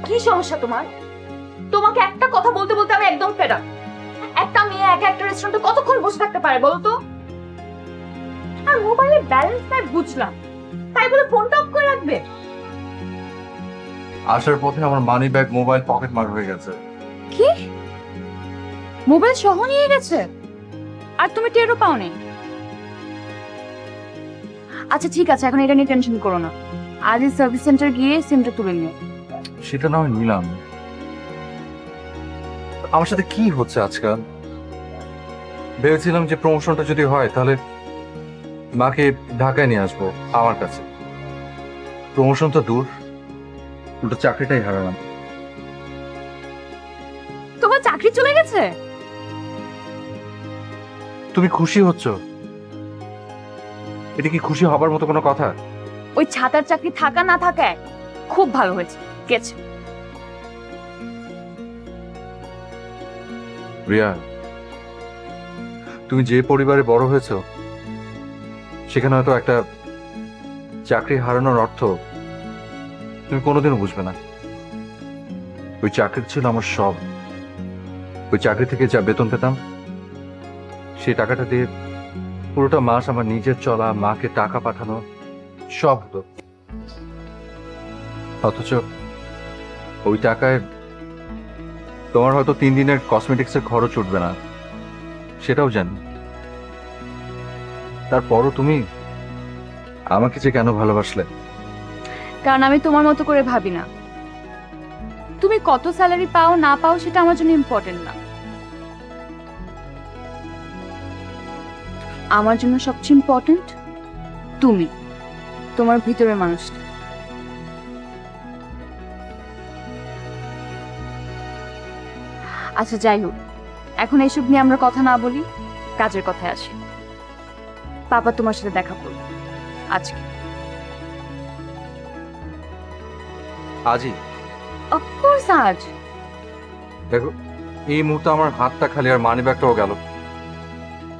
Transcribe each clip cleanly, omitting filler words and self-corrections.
কি সমস্যা তোমার? তোমাকে একটা কথা বলতে বলতে আমি একদম ফেড আপ। একটা মেয়ে একা একটা রেস্টুরেন্টে কতক্ষণ বসে থাকতে পারে বলো তো? আর মোবাইলে ব্যালেন্স নাই বুঝলাম, তাই বলে ফোনটা অফ করে রাখবে? আসার পথে আমার মানি ব্যাগ মোবাইল পকেট মার হয়ে গেছে। কি? মোবাইল সহ নিয়ে গেছে আর তুমি টেরও পাওনি? আচ্ছা ঠিক আছে, এখন এটা নিয়ে টেনশন করো না, আজই সার্ভিস সেন্টার গিয়ে সিমটা তুলে নিও। সেটা না হয় নিলাম। আমার সাথে কি হচ্ছে আজকাল? ভেবেছিলাম যে প্রমোশনটা যদি হয় তাহলে মাকে ঢাকায় নিয়ে আসবো আমার কাছে। প্রমোশন তো দূর, উল্টো চাকরিটাই হারালাম। তোমার চাকরি চলে গেছে? তুমি খুশি হচ্ছ? এটা কি খুশি হবার মতো কোনো কথা? ওই ছাতার চাকরি থাকা না থাকা খুব ভালো হয়েছে গেছে। রিয়া, তুমি যে পরিবারে বড় হয়েছ সেখানে হয়তো একটা চাকরি হারানোর অর্থ তুমি কোনোদিনও বুঝবে না। ওই চাকরি ছিল আমার সব। ওই চাকরি থেকে যা বেতন পেতাম সেই টাকাটা দিয়ে পুরোটা মাস আমার নিজের চলা, মাকে টাকা পাঠানো সব হতো। অথচ ওই টাকায় তোমার হয়তো 3 দিনের কসমেটিক্সের খরচ উঠবে না, সেটাও জানি। তারপরও তুমি আমাকে যে কেন ভালোবাসলে? কারণ আমি তোমার মতো করে ভাবি না। তুমি কত স্যালারি পাও না পাও সেটা আমার জন্য ইম্পর্টেন্ট না। আমার জন্য সবচেয়ে ইম্পর্টেন্ট তুমি, তোমার ভিতরের মানুষটা। আচ্ছা যাই হোক, এখন এইসব নিয়ে আমরা কথা না বলি, কাজের কথায় আসি। পাপা তোমার সাথে দেখা করবো আজকে। আজই? অফকোর্স আজ। দেখো, এই মুহূর্তে আমার হাতটা খালি আর মানি ব্যাগটাও গেল।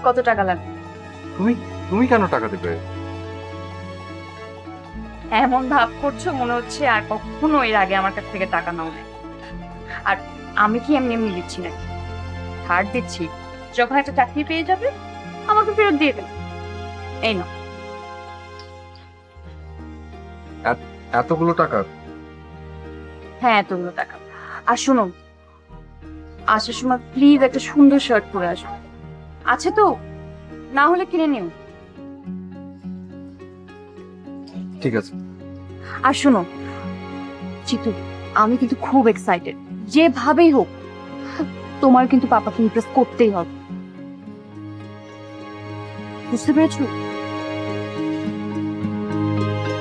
কত টাকা লাগবে? তুমি তুমি কেন টাকা দেবে? এমন ভাব করছো মনে হচ্ছে আর কখনো এর আগে আমার কাছ থেকে টাকা নাও নাই। আর আমি কি এমনি এমনি দিচ্ছি নাকি? ধার দিচ্ছি। যখন একটা চাকরি পেয়ে যাবে আমাকে ফেরত দিয়ে দেবে। এই না। এতগুলো টাকা? হ্যাঁ, এতগুলো টাকা। আর শোনো, আসার সময় প্লিজ একটা সুন্দর শার্ট পরে আসো। আছে তো? না হলে কিনে নিও। ঠিক আছে। আর শোনো চিতু, আমি কিন্তু খুব এক্সাইটেড, যেভাবেই হোক তোমার কিন্তু পাপাকে ইমপ্রেস করতেই হবে, বুঝতে পেরেছো?